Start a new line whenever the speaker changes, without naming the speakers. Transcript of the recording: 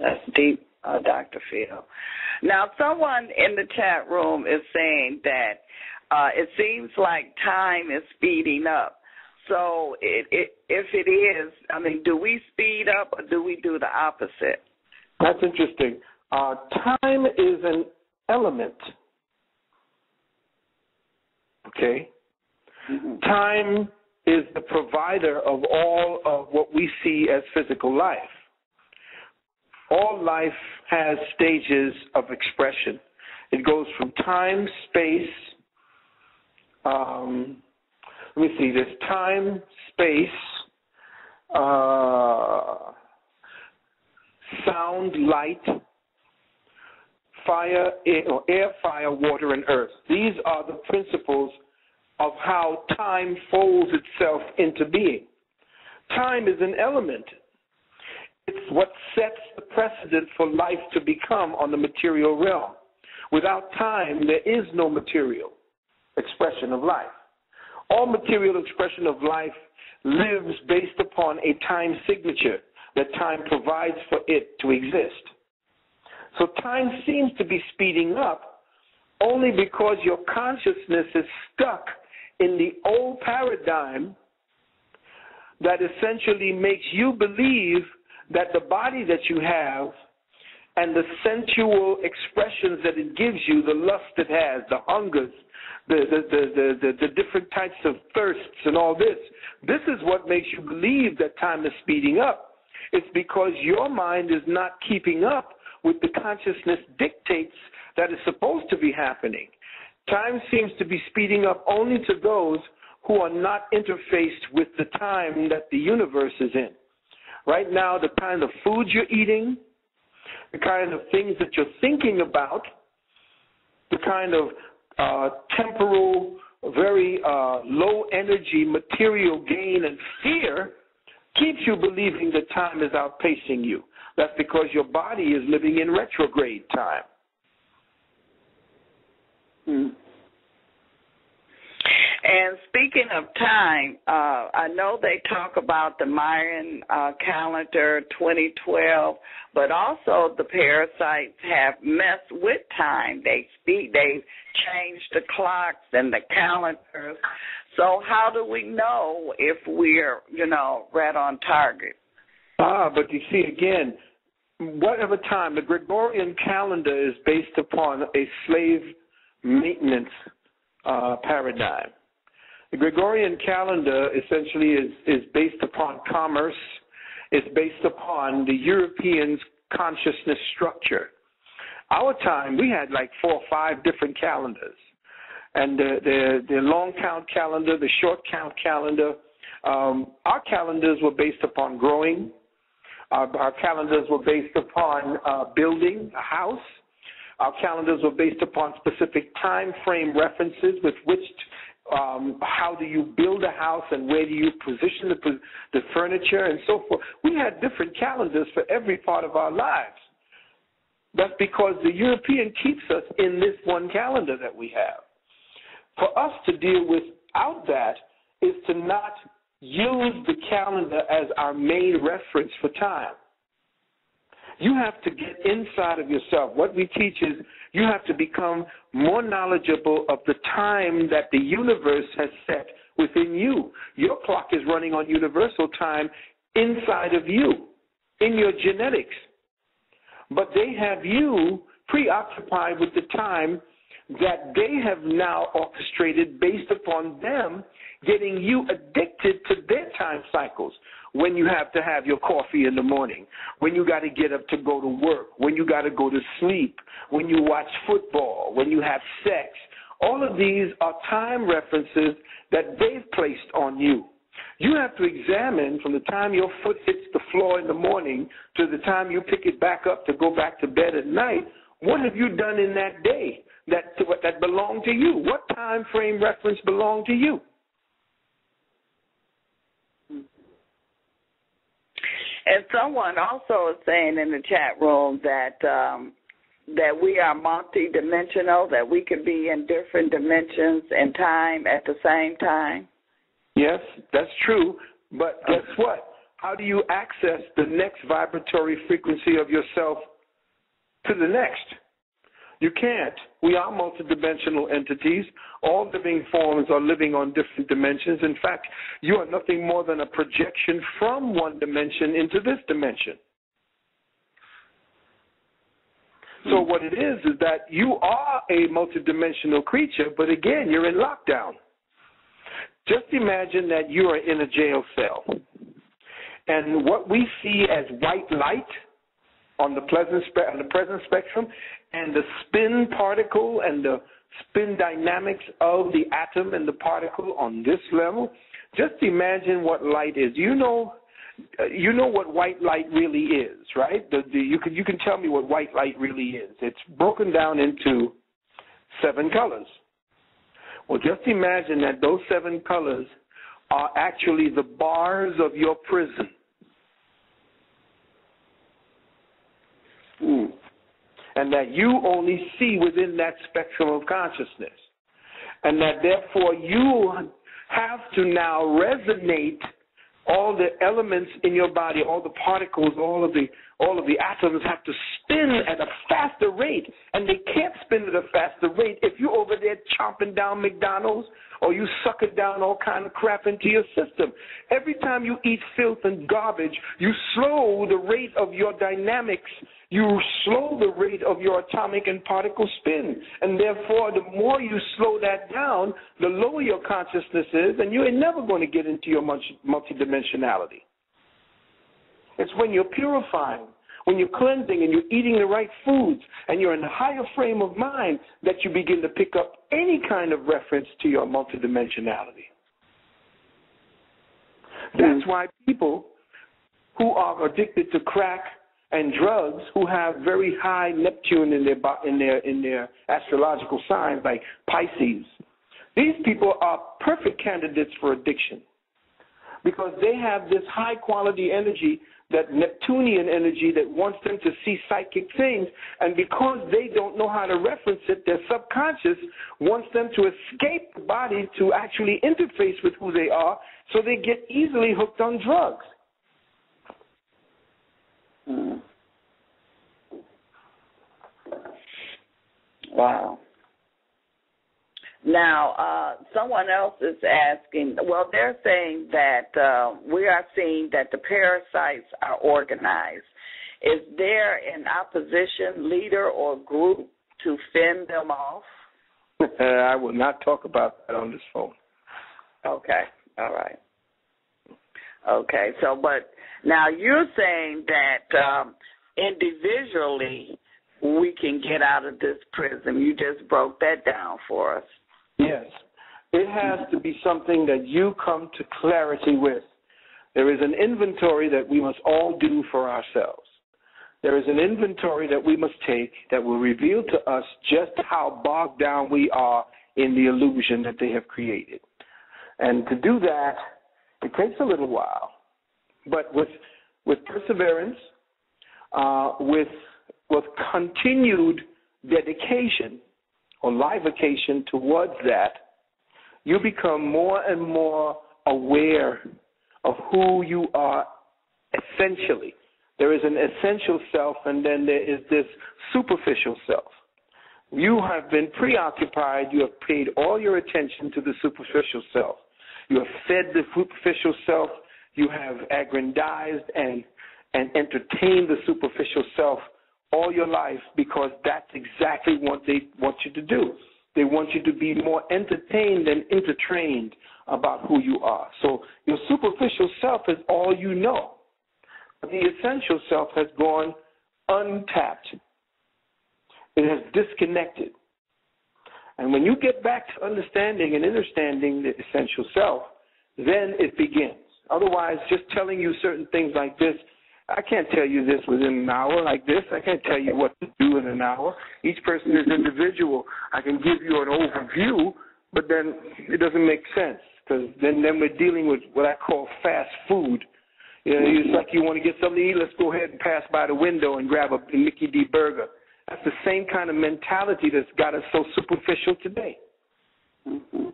That's deep, Dr. Phil. Now, someone in the chat room is saying that it seems like time is speeding up. So if it is, I mean, do we speed up or do we do the opposite?
That's interesting. Time is an element. Okay?
Mm-hmm.
Time is the provider of all of what we see as physical life. All life has stages of expression. It goes from time, space, let me see, there's time, space, sound, light, fire, air, fire, water, and earth. These are the principles of how time folds itself into being. Time is an element. It's what sets the precedent for life to become on the material realm. Without time, there is no material expression of life. All material expression of life lives based upon a time signature that time provides for it to exist. So time seems to be speeding up only because your consciousness is stuck in the old paradigm that essentially makes you believe that the body that you have and the sensual expressions that it gives you, the lust it has, the hungers, the different types of thirsts and all this is what makes you believe that time is speeding up. It's because your mind is not keeping up with the consciousness dictates that is supposed to be happening. Time seems to be speeding up only to those who are not interfaced with the time that the universe is in. Right now, the kind of food you're eating, the kind of things that you're thinking about, the kind of temporal, very low energy material gain and fear keeps you believing that time is outpacing you. That's because your body is living in retrograde time.
And speaking of time, I know they talk about the Mayan calendar 2012, but also the parasites have messed with time. They've changed the clocks and the calendars. So how do we know if we're, right on target?
But you see, again, whatever time, the Gregorian calendar is based upon a slave maintenance paradigm. The Gregorian calendar essentially is based upon commerce. It's based upon the Europeans' consciousness structure. Our time, we had like 4 or 5 different calendars. And the long count calendar, the short count calendar, our calendars were based upon growing. Our calendars were based upon building a house. Our calendars were based upon specific time frame references with which how do you build a house and where do you position the furniture and so forth. We had different calendars for every part of our lives. That's because the European keeps us in this one calendar that we have. For us to deal without that is to not use the calendar as our main reference for time. You have to get inside of yourself. What we teach is you have to become more knowledgeable of the time that the universe has set within you. Your clock is running on universal time inside of you, in your genetics. But they have you preoccupied with the time that they have now orchestrated based upon them getting you addicted to their time cycles. When you have to have your coffee in the morning, when you got to get up to go to work, when you got to go to sleep, when you watch football, when you have sex. All of these are time references that they've placed on you. You have to examine from the time your foot hits the floor in the morning to the time you pick it back up to go back to bed at night, what have you done in that day that belonged to you? What time frame reference belonged to you?
And someone also is saying in the chat room that that we are multidimensional, that we can be in different dimensions and time at the same time.
Yes, that's true. But guess what? how do you access the next vibratory frequency of yourself to the next? You can't. We are multidimensional entities. All living forms are living on different dimensions. In fact, you are nothing more than a projection from one dimension into this dimension. So what it is that you are a multidimensional creature, but again, you're in lockdown. Just imagine that you are in a jail cell. And what we see as white light on the present spectrum and the spin particle and the spin dynamics of the atom and the particle on this level, just imagine what light is. You know what white light really is, right? You can tell me what white light really is. It's broken down into 7 colors. Well, just imagine that those 7 colors are actually the bars of your prison. And that you only see within that spectrum of consciousness. And that therefore you have to now resonate all the elements in your body, all the particles, all of the atoms have to spin at a faster rate, and they can't spin at a faster rate if you're over there chomping down McDonald's or you sucking down all kind of crap into your system. Every time you eat filth and garbage, you slow the rate of your dynamics. You slow the rate of your atomic and particle spin. And therefore, the more you slow that down, the lower your consciousness is, and you're never going to get into your multidimensionality. It's when you're purifying, when you're cleansing and you're eating the right foods, and you're in a higher frame of mind that you begin to pick up any kind of reference to your multidimensionality. That's why people who are addicted to crack and drugs, who have very high Neptune in their astrological signs, like Pisces, these people are perfect candidates for addiction because they have this high quality energy, that Neptunian energy that wants them to see psychic things, and because they don't know how to reference it, their subconscious wants them to escape the body to actually interface with who they are, so they get easily hooked on drugs.
Wow. Now, someone else is asking, well, they're saying that we are seeing that the parasites are organized. Is there an opposition leader or group to fend them off?
I will not talk about that on this phone.
Okay. All right. Okay. So, but now you're saying that individually we can get out of this prison. You just broke that down for us.
Yes. It has to be something that you come to clarity with. There is an inventory that we must all do for ourselves. There is an inventory that we must take that will reveal to us just how bogged down we are in the illusion that they have created. And to do that, it takes a little while. But with perseverance, with continued dedication or livocation towards that, you become more and more aware of who you are essentially. There is an essential self, and then there is this superficial self. You have been preoccupied. You have paid all your attention to the superficial self. You have fed the superficial self. You have aggrandized and entertained the superficial self all your life, because that's exactly what they want you to do. They want you to be more entertained and entertained about who you are. So your superficial self is all you know. But the essential self has gone untapped. It has disconnected. And when you get back to understanding and understanding the essential self, then it begins. Otherwise, just telling you certain things like this, I can't tell you this within an hour like this. I can't tell you what to do in an hour. Each person is individual. I can give you an overview, but then it doesn't make sense, because then we're dealing with what I call fast food. You know, it's like you want to get something to eat, let's go ahead and pass by the window and grab a Mickey D burger. That's the same kind of mentality that's got us so superficial today.
Mm-hmm.